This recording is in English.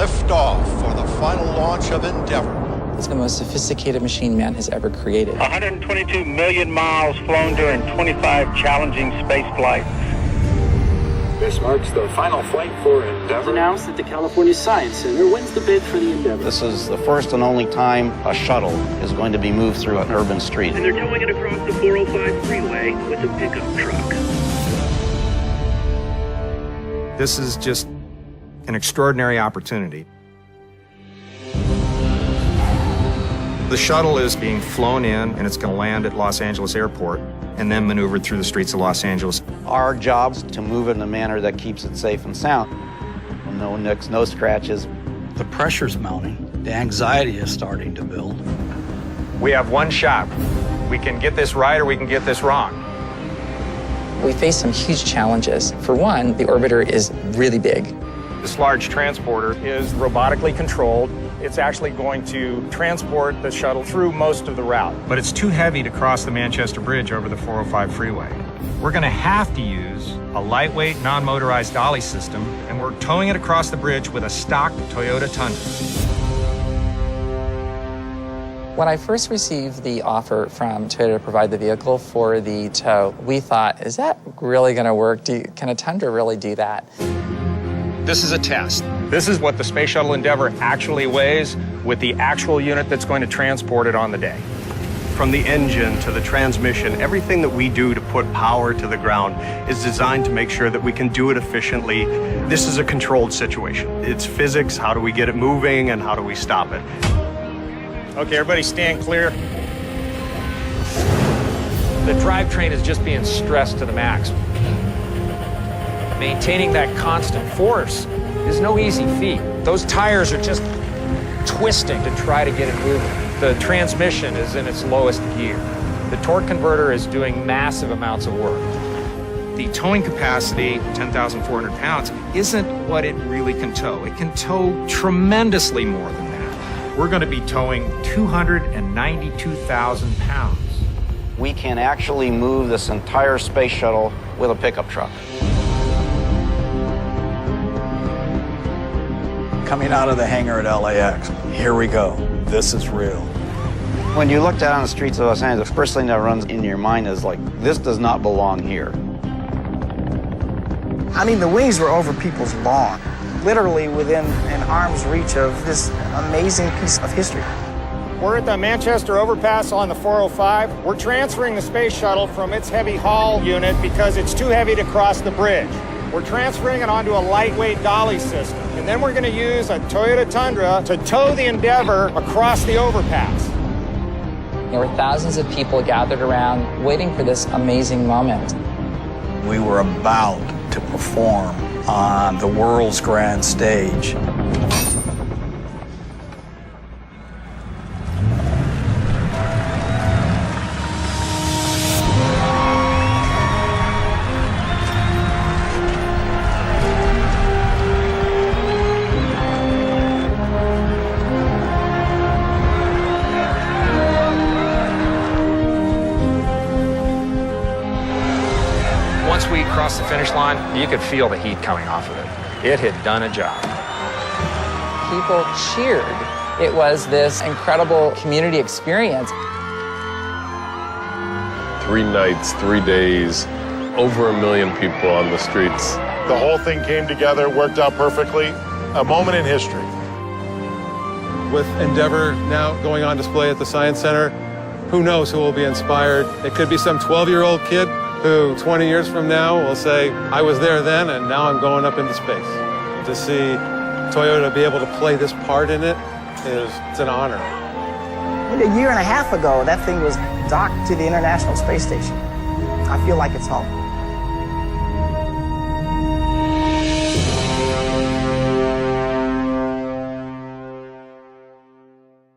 Liftoff for the final launch of Endeavour. It's the most sophisticated machine man has ever created. 122 million miles flown during 25 challenging space flights. This marks the final flight for Endeavour. It's announced that the California Science Center wins the bid for the Endeavour. This is the first and only time a shuttle is going to be moved through an urban street. And they're towing it across the 405 freeway with a pickup truck. This is just an extraordinary opportunity. The shuttle is being flown in, and it's going to land at Los Angeles Airport and then maneuvered through the streets of Los Angeles. Our job is to move it in a manner that keeps it safe and sound. No nicks, no scratches. The pressure's mounting. The anxiety is starting to build. We have one shot. We can get this right or we can get this wrong. We face some huge challenges. For one, the orbiter is really big. This large transporter is robotically controlled. It's actually going to transport the shuttle through most of the route. But it's too heavy to cross the Manchester Bridge over the 405 freeway. We're going to have to use a lightweight, non-motorized dolly system, and we're towing it across the bridge with a stock Toyota Tundra. When I first received the offer from Toyota to provide the vehicle for the tow, we thought, is that really going to work? Can a Tundra really do that? This is a test. This is what the Space Shuttle Endeavour actually weighs with the actual unit that's going to transport it on the day. From the engine to the transmission, everything that we do to put power to the ground is designed to make sure that we can do it efficiently. This is a controlled situation. It's physics, how do we get it moving and how do we stop it? Okay, everybody stand clear. The drivetrain is just being stressed to the max. Maintaining that constant force is no easy feat. Those tires are just twisting to try to get it moving. The transmission is in its lowest gear. The torque converter is doing massive amounts of work. The towing capacity, 10,400 pounds, isn't what it really can tow. It can tow tremendously more than that. We're going to be towing 292,000 pounds. We can actually move this entire space shuttle with a pickup truck. Coming out of the hangar at LAX, here we go. This is real. When you look down on the streets of Los Angeles, the first thing that runs in your mind is like, this does not belong here. I mean, the wings were over people's lawn, literally within an arm's reach of this amazing piece of history. We're at the Manchester overpass on the 405. We're transferring the space shuttle from its heavy haul unit because it's too heavy to cross the bridge. We're transferring it onto a lightweight dolly system. And then we're going to use a Toyota Tundra to tow the Endeavour across the overpass. There were thousands of people gathered around waiting for this amazing moment. We were about to perform on the world's grand stage. Once we crossed the finish line, you could feel the heat coming off of it. It had done a job. People cheered. It was this incredible community experience. 3 nights, 3 days, over 1 million people on the streets. The whole thing came together, worked out perfectly. A moment in history. With Endeavour now going on display at the Science Center, who knows who will be inspired? It could be some 12-year-old kid who 20 years from now will say, I was there then and now I'm going up into space. To see Toyota be able to play this part in it it's an honor. A year and a half ago, that thing was docked to the International Space Station. I feel like it's home.